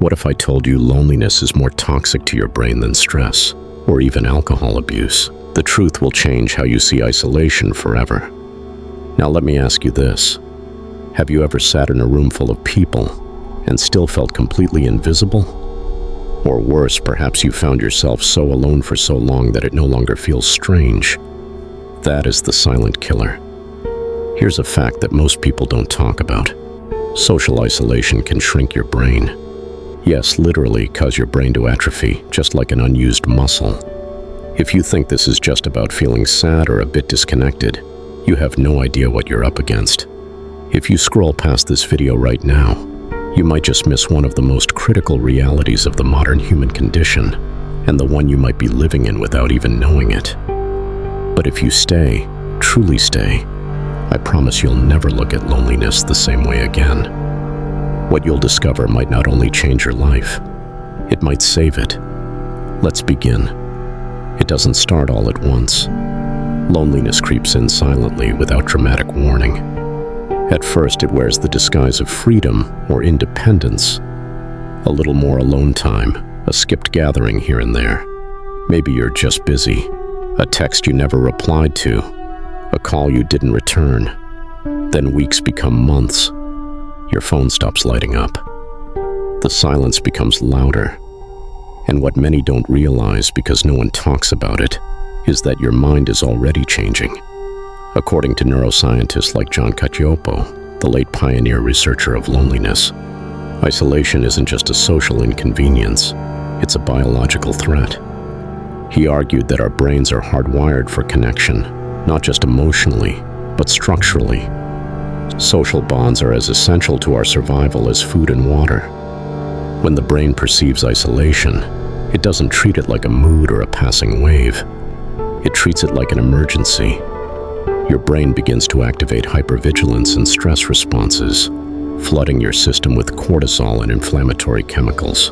What if I told you loneliness is more toxic to your brain than stress, or even alcohol abuse? The truth will change how you see isolation forever. Now let me ask you this. Have you ever sat in a room full of people and still felt completely invisible? Or worse, perhaps you found yourself so alone for so long that it no longer feels strange. That is the silent killer. Here's a fact that most people don't talk about. Social isolation can shrink your brain. Yes, literally cause your brain to atrophy, just like an unused muscle. If you think this is just about feeling sad or a bit disconnected, you have no idea what you're up against. If you scroll past this video right now, you might just miss one of the most critical realities of the modern human condition, and the one you might be living in without even knowing it. But if you stay, truly stay, I promise you'll never look at loneliness the same way again. What you'll discover might not only change your life, it might save it. Let's begin. It doesn't start all at once. Loneliness creeps in silently without dramatic warning. At first, it wears the disguise of freedom or independence. A little more alone time, a skipped gathering here and there. Maybe you're just busy. A text you never replied to. A call you didn't return. Then weeks become months. Your phone stops lighting up. The silence becomes louder. And what many don't realize, because no one talks about it, is that your mind is already changing. According to neuroscientists like John Cacioppo, the late pioneer researcher of loneliness, isolation isn't just a social inconvenience, it's a biological threat. He argued that our brains are hardwired for connection, not just emotionally, but structurally. Social bonds are as essential to our survival as food and water. When the brain perceives isolation, it doesn't treat it like a mood or a passing wave. It treats it like an emergency. Your brain begins to activate hypervigilance and stress responses, flooding your system with cortisol and inflammatory chemicals.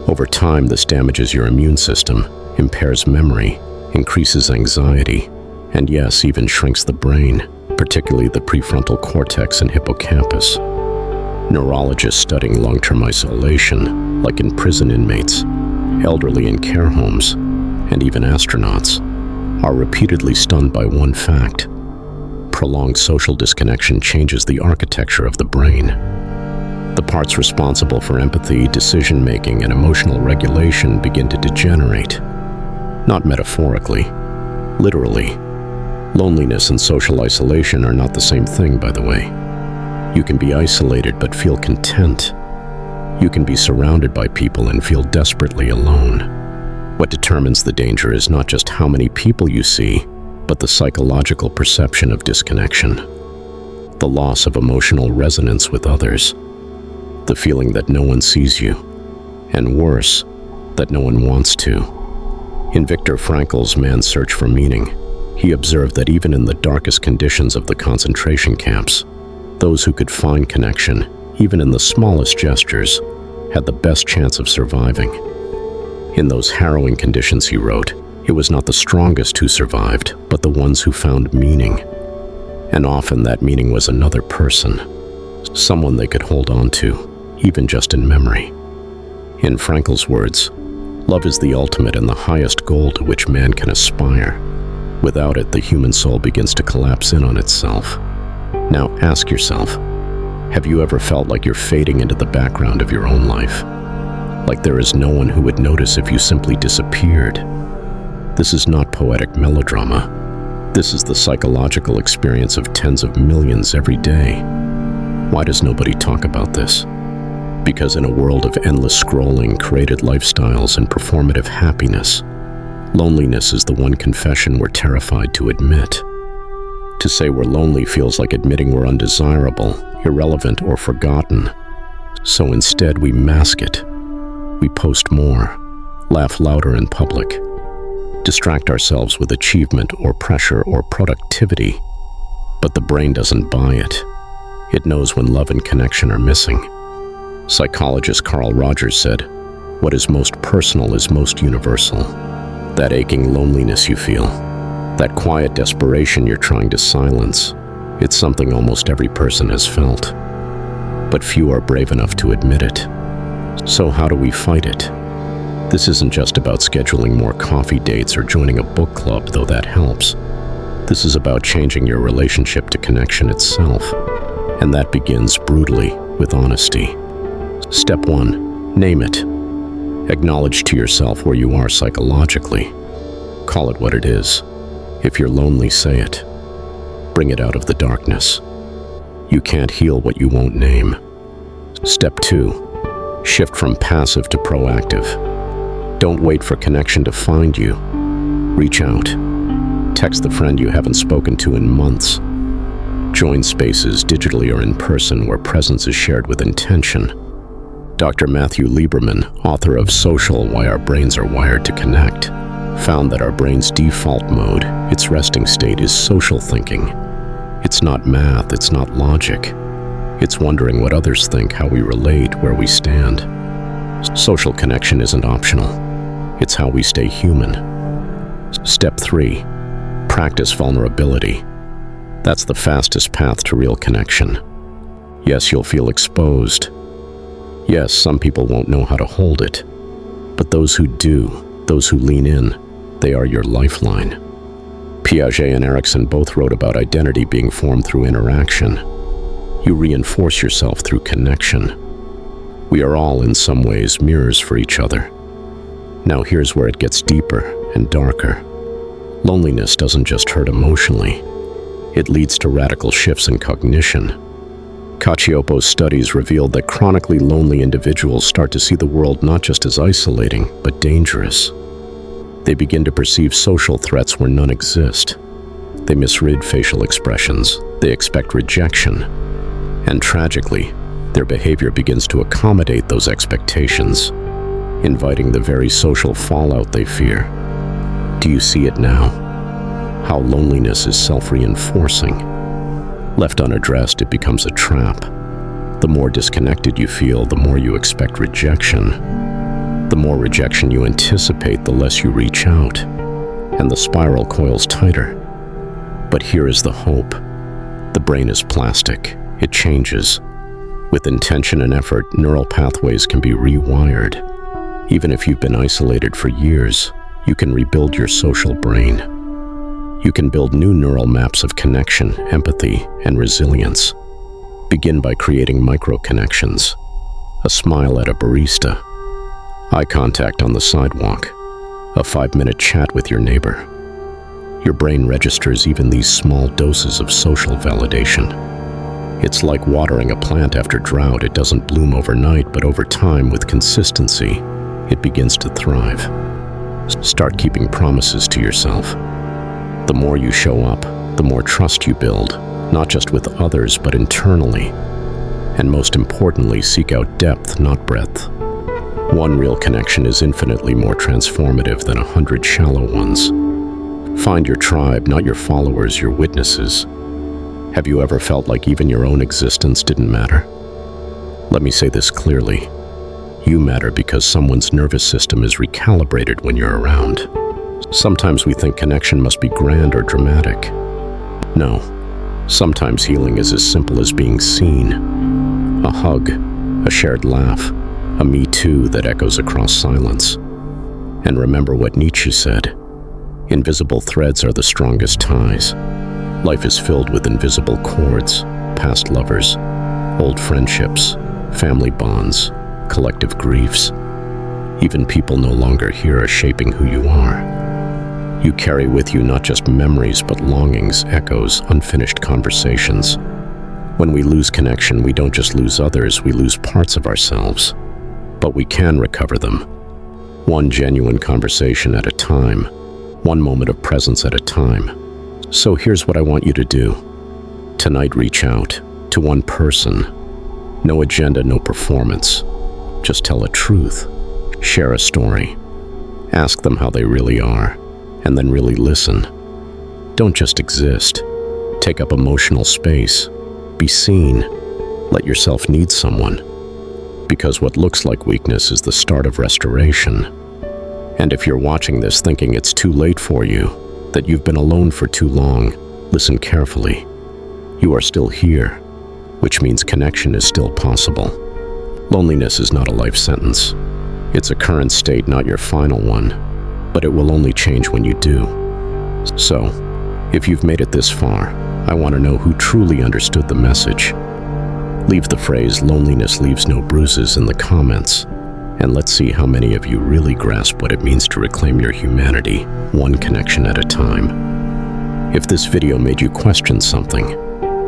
Over time, this damages your immune system, impairs memory, increases anxiety, and yes, even shrinks the brain, particularly the prefrontal cortex and hippocampus. Neurologists studying long-term isolation, like in prison inmates, elderly in care homes, and even astronauts, are repeatedly stunned by one fact. Prolonged social disconnection changes the architecture of the brain. The parts responsible for empathy, decision-making, and emotional regulation begin to degenerate. Not metaphorically, literally. Loneliness and social isolation are not the same thing, by the way. You can be isolated but feel content. You can be surrounded by people and feel desperately alone. What determines the danger is not just how many people you see, but the psychological perception of disconnection. The loss of emotional resonance with others. The feeling that no one sees you. And worse, that no one wants to. In Viktor Frankl's Man's Search for Meaning, he observed that even in the darkest conditions of the concentration camps, those who could find connection, even in the smallest gestures, had the best chance of surviving. In those harrowing conditions, he wrote, it was not the strongest who survived, but the ones who found meaning. And often that meaning was another person, someone they could hold on to, even just in memory. In Frankl's words, love is the ultimate and the highest goal to which man can aspire. Without it, the human soul begins to collapse in on itself. Now ask yourself, have you ever felt like you're fading into the background of your own life? Like there is no one who would notice if you simply disappeared? This is not poetic melodrama. This is the psychological experience of tens of millions every day. Why does nobody talk about this? Because in a world of endless scrolling, curated lifestyles, and performative happiness, loneliness is the one confession we're terrified to admit. To say we're lonely feels like admitting we're undesirable, irrelevant, or forgotten. So instead, we mask it. We post more, laugh louder in public, distract ourselves with achievement or pressure or productivity. But the brain doesn't buy it. It knows when love and connection are missing. Psychologist Carl Rogers said, "What is most personal is most universal." That aching loneliness you feel, that quiet desperation you're trying to silence, it's something almost every person has felt. But few are brave enough to admit it. So how do we fight it? This isn't just about scheduling more coffee dates or joining a book club, though that helps. This is about changing your relationship to connection itself. And that begins brutally with honesty. Step 1, name it. Acknowledge to yourself where you are psychologically. Call it what it is. If you're lonely, say it. Bring it out of the darkness. You can't heal what you won't name. Step 2, shift from passive to proactive. Don't wait for connection to find you. Reach out. Text the friend you haven't spoken to in months. Join spaces, digitally or in person, where presence is shared with intention. Dr. Matthew Lieberman, author of Social: Why Our Brains Are Wired to Connect, found that our brain's default mode, its resting state, is social thinking. It's not math, it's not logic. It's wondering what others think, how we relate, where we stand. Social connection isn't optional. It's how we stay human. Step 3, practice vulnerability. That's the fastest path to real connection. Yes, you'll feel exposed. Yes, some people won't know how to hold it. But those who do, those who lean in, they are your lifeline. Piaget and Erickson both wrote about identity being formed through interaction. You reinforce yourself through connection. We are all, in some ways, mirrors for each other. Now here's where it gets deeper and darker. Loneliness doesn't just hurt emotionally. It leads to radical shifts in cognition. Cacioppo's studies revealed that chronically lonely individuals start to see the world not just as isolating, but dangerous. They begin to perceive social threats where none exist. They misread facial expressions. They expect rejection. And tragically, their behavior begins to accommodate those expectations, inviting the very social fallout they fear. Do you see it now? How loneliness is self-reinforcing. Left unaddressed, it becomes a trap. The more disconnected you feel, the more you expect rejection. The more rejection you anticipate, the less you reach out, and the spiral coils tighter. But here is the hope. The brain is plastic. It changes. With intention and effort, neural pathways can be rewired. Even if you've been isolated for years, you can rebuild your social brain. You can build new neural maps of connection, empathy, and resilience. Begin by creating micro-connections. A smile at a barista. Eye contact on the sidewalk. A 5-minute chat with your neighbor. Your brain registers even these small doses of social validation. It's like watering a plant after drought. It doesn't bloom overnight, but over time, with consistency, it begins to thrive. Start keeping promises to yourself. The more you show up, the more trust you build, not just with others, but internally. And most importantly, seek out depth, not breadth. One real connection is infinitely more transformative than 100 shallow ones. Find your tribe, not your followers, your witnesses. Have you ever felt like even your own existence didn't matter? Let me say this clearly. You matter because someone's nervous system is recalibrated when you're around. Sometimes we think connection must be grand or dramatic. No. Sometimes healing is as simple as being seen. A hug, a shared laugh, a me too that echoes across silence. And remember what Nietzsche said. Invisible threads are the strongest ties. Life is filled with invisible cords, past lovers, old friendships, family bonds, collective griefs. Even people no longer here are shaping who you are. You carry with you not just memories, but longings, echoes, unfinished conversations. When we lose connection, we don't just lose others, we lose parts of ourselves. But we can recover them. One genuine conversation at a time. One moment of presence at a time. So here's what I want you to do. Tonight, reach out to one person. No agenda, no performance. Just tell a truth. Share a story. Ask them how they really are. And then really listen. Don't just exist. Take up emotional space. Be seen. Let yourself need someone. Because what looks like weakness is the start of restoration. And if you're watching this thinking it's too late for you, that you've been alone for too long, listen carefully. You are still here, which means connection is still possible. Loneliness is not a life sentence. It's a current state, not your final one, but it will only change when you do. So, if you've made it this far, I want to know who truly understood the message. Leave the phrase "loneliness leaves no bruises" in the comments, and let's see how many of you really grasp what it means to reclaim your humanity, one connection at a time. If this video made you question something,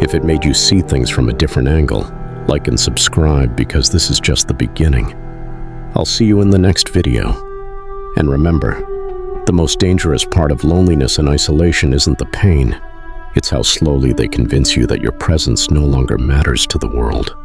if it made you see things from a different angle, like and subscribe, because this is just the beginning. I'll see you in the next video. And remember, the most dangerous part of loneliness and isolation isn't the pain. It's how slowly they convince you that your presence no longer matters to the world.